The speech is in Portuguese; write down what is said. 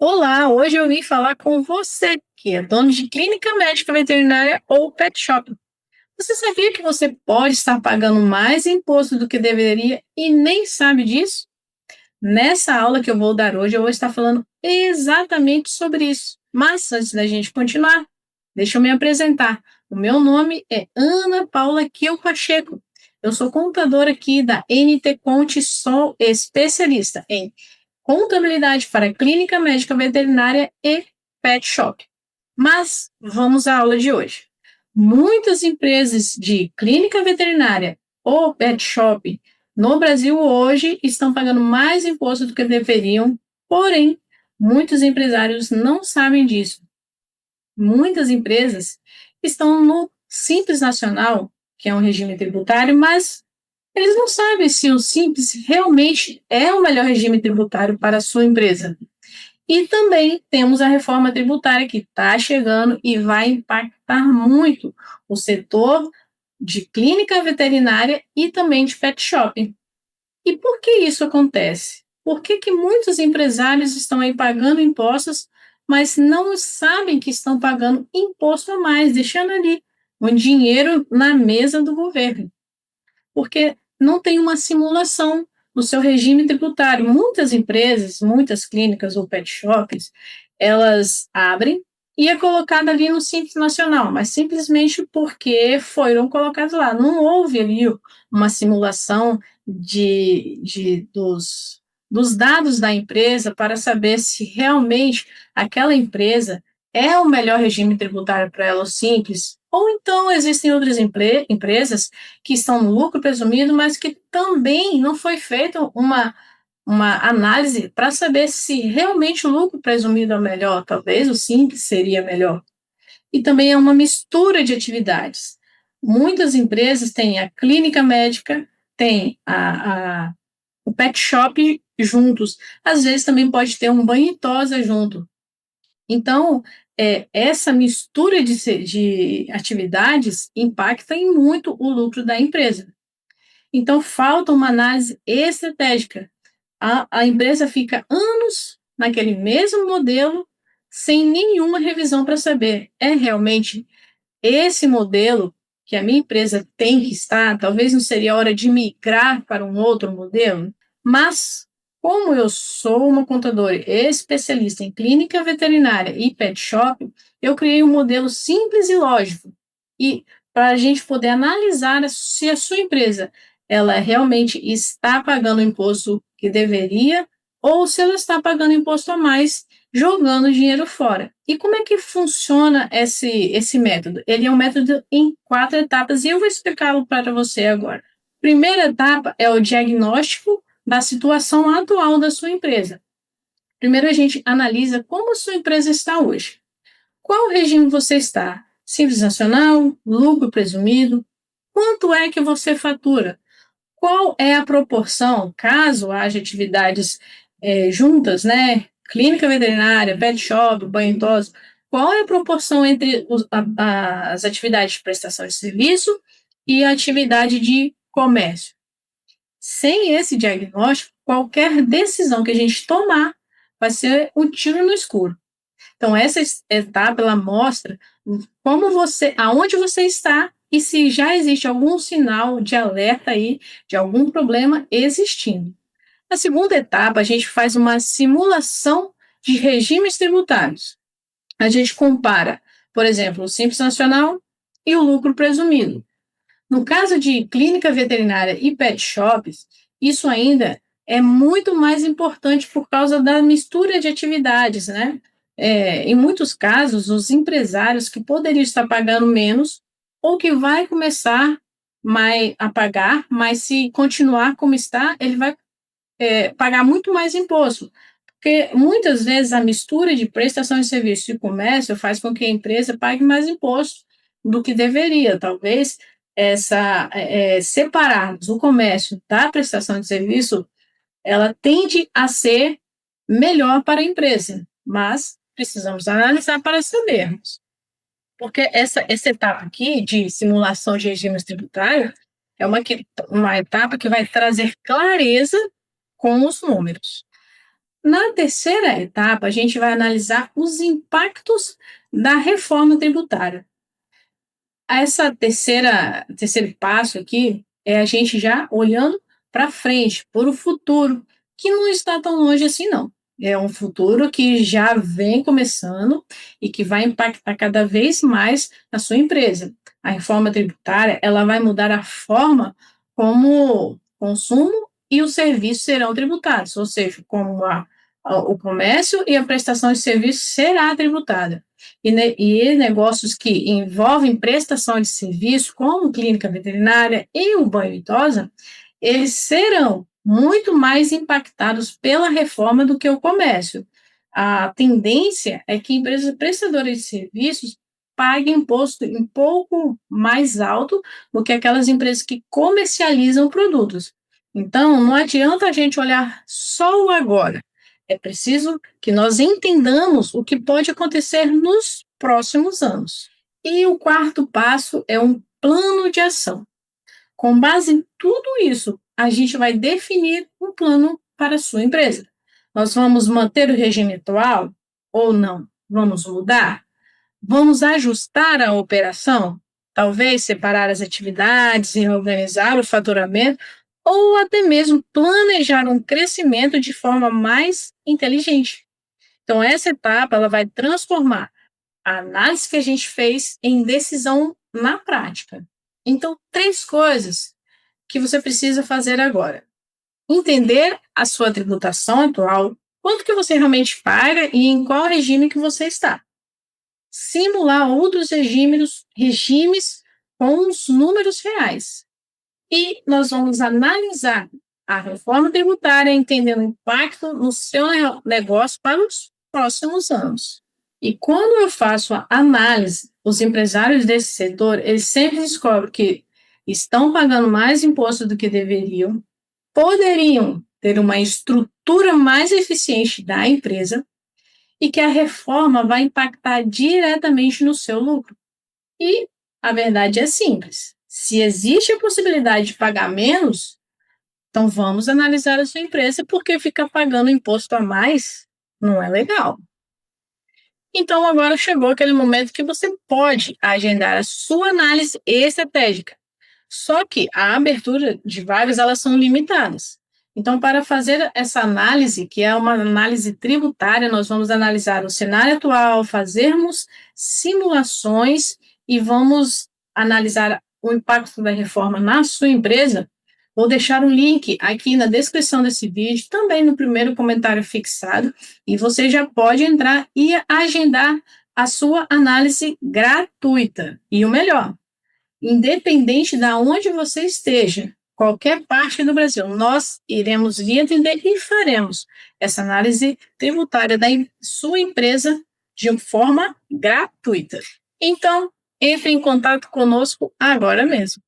Olá, hoje eu vim falar com você, que é dono de clínica médica veterinária ou pet shop. Você sabia que você pode estar pagando mais imposto do que deveria e nem sabe disso? Nessa aula que eu vou dar hoje, eu vou estar falando exatamente sobre isso. Mas antes da gente continuar, deixa eu me apresentar. O meu nome é Ana Paula Kiel Pacheco. Eu sou contadora aqui da NT Conte, sou especialista em contabilidade para clínica médica veterinária e pet shop. Mas vamos à aula de hoje. Muitas empresas de clínica veterinária ou pet shop no Brasil hoje estão pagando mais imposto do que deveriam, porém, muitos empresários não sabem disso. Muitas empresas estão no Simples Nacional, que é um regime tributário, mas eles não sabem se o Simples realmente é o melhor regime tributário para a sua empresa. E também temos a reforma tributária que está chegando e vai impactar muito o setor de clínica veterinária e também de pet shopping. E por que isso acontece? Por que muitos empresários estão aí pagando impostos, mas não sabem que estão pagando imposto a mais, deixando ali um dinheiro na mesa do governo? Porque não tem uma simulação no seu regime tributário. Muitas empresas, muitas clínicas ou pet shops, elas abrem e é colocado ali no Simples Nacional, mas simplesmente porque foram colocados lá. Não houve ali uma simulação dos dados da empresa para saber se realmente aquela empresa é o melhor regime tributário para ela, o Simples, ou então existem outras empresas que estão no lucro presumido, mas que também não foi feita uma análise para saber se realmente o lucro presumido é o melhor, talvez o simples seria melhor. E também é uma mistura de atividades. Muitas empresas têm a clínica médica, têm o pet shop juntos, às vezes também pode ter um banho e tosa junto. Então, essa mistura de atividades impacta em muito o lucro da empresa. Então, falta uma análise estratégica. A empresa fica anos naquele mesmo modelo, sem nenhuma revisão para saber, é realmente esse modelo que a minha empresa tem que estar? Talvez não seria hora de migrar para um outro modelo? Mas, como eu sou uma contadora especialista em clínica veterinária e pet shop, eu criei um modelo simples e lógico. E para a gente poder analisar se a sua empresa ela realmente está pagando o imposto que deveria ou se ela está pagando imposto a mais, jogando dinheiro fora. E como é que funciona esse método? Ele é um método em 4 etapas e eu vou explicá-lo para você agora. Primeira etapa é o diagnóstico da situação atual da sua empresa. Primeiro a gente analisa como a sua empresa está hoje. Qual regime você está? Simples Nacional, lucro presumido? Quanto é que você fatura? Qual é a proporção, caso haja atividades juntas, né? Clínica veterinária, pet shop, banho e tosa, qual é a proporção entre as atividades de prestação de serviço e a atividade de comércio? Sem esse diagnóstico, qualquer decisão que a gente tomar vai ser um tiro no escuro. Então, essa etapa ela mostra como você, aonde você está e se já existe algum sinal de alerta aí de algum problema existindo. Na segunda etapa, a gente faz uma simulação de regimes tributários. A gente compara, por exemplo, o Simples Nacional e o lucro presumido. No caso de clínica veterinária e pet shops, isso ainda é muito mais importante por causa da mistura de atividades, né? Em muitos casos, os empresários que poderiam estar pagando menos ou que vai começar a pagar, mas se continuar como está, ele vai pagar muito mais imposto. Porque muitas vezes a mistura de prestação de serviço e comércio faz com que a empresa pague mais imposto do que deveria. Talvez separarmos o comércio da prestação de serviço, ela tende a ser melhor para a empresa, mas precisamos analisar para sabermos. Porque essa etapa aqui de simulação de regimes tributários é uma etapa que vai trazer clareza com os números. Na terceira etapa, a gente vai analisar os impactos da reforma tributária. Essa terceiro passo aqui é a gente já olhando para frente, para o futuro, que não está tão longe assim, não. É um futuro que já vem começando e que vai impactar cada vez mais na sua empresa. A reforma tributária, ela vai mudar a forma como o consumo e os serviços serão tributados, ou seja, como o comércio e a prestação de serviços será tributada. E negócios que envolvem prestação de serviço, como clínica veterinária e o banho e tosa, eles serão muito mais impactados pela reforma do que o comércio. A tendência é que empresas prestadoras de serviços paguem imposto um pouco mais alto do que aquelas empresas que comercializam produtos. Então, não adianta a gente olhar só o agora. É preciso que nós entendamos o que pode acontecer nos próximos anos. E o quarto passo é um plano de ação. Com base em tudo isso, a gente vai definir um plano para a sua empresa. Nós vamos manter o regime atual ou não? Vamos mudar? Vamos ajustar a operação? Talvez separar as atividades e reorganizar o faturamento, ou até mesmo planejar um crescimento de forma mais inteligente. Então, essa etapa ela vai transformar a análise que a gente fez em decisão na prática. Então, três coisas que você precisa fazer agora: entender a sua tributação atual, quanto que você realmente paga e em qual regime que você está. Simular outros regimes com os números reais. E nós vamos analisar a reforma tributária, entendendo o impacto no seu negócio para os próximos anos. E quando eu faço a análise, os empresários desse setor, eles sempre descobrem que estão pagando mais imposto do que deveriam, poderiam ter uma estrutura mais eficiente da empresa e que a reforma vai impactar diretamente no seu lucro. E a verdade é simples. Se existe a possibilidade de pagar menos, então vamos analisar a sua empresa, porque ficar pagando imposto a mais não é legal. Então agora chegou aquele momento que você pode agendar a sua análise estratégica. Só que a abertura de vagas elas são limitadas. Então, para fazer essa análise, que é uma análise tributária, nós vamos analisar o cenário atual, fazermos simulações e vamos analisar o impacto da reforma na sua empresa. Vou deixar um link aqui na descrição desse vídeo, também no primeiro comentário fixado, e você já pode entrar e agendar a sua análise gratuita. E o melhor, independente de onde você esteja, qualquer parte do Brasil, nós iremos lhe atender e faremos essa análise tributária da sua empresa de forma gratuita. Então, entre em contato conosco agora mesmo.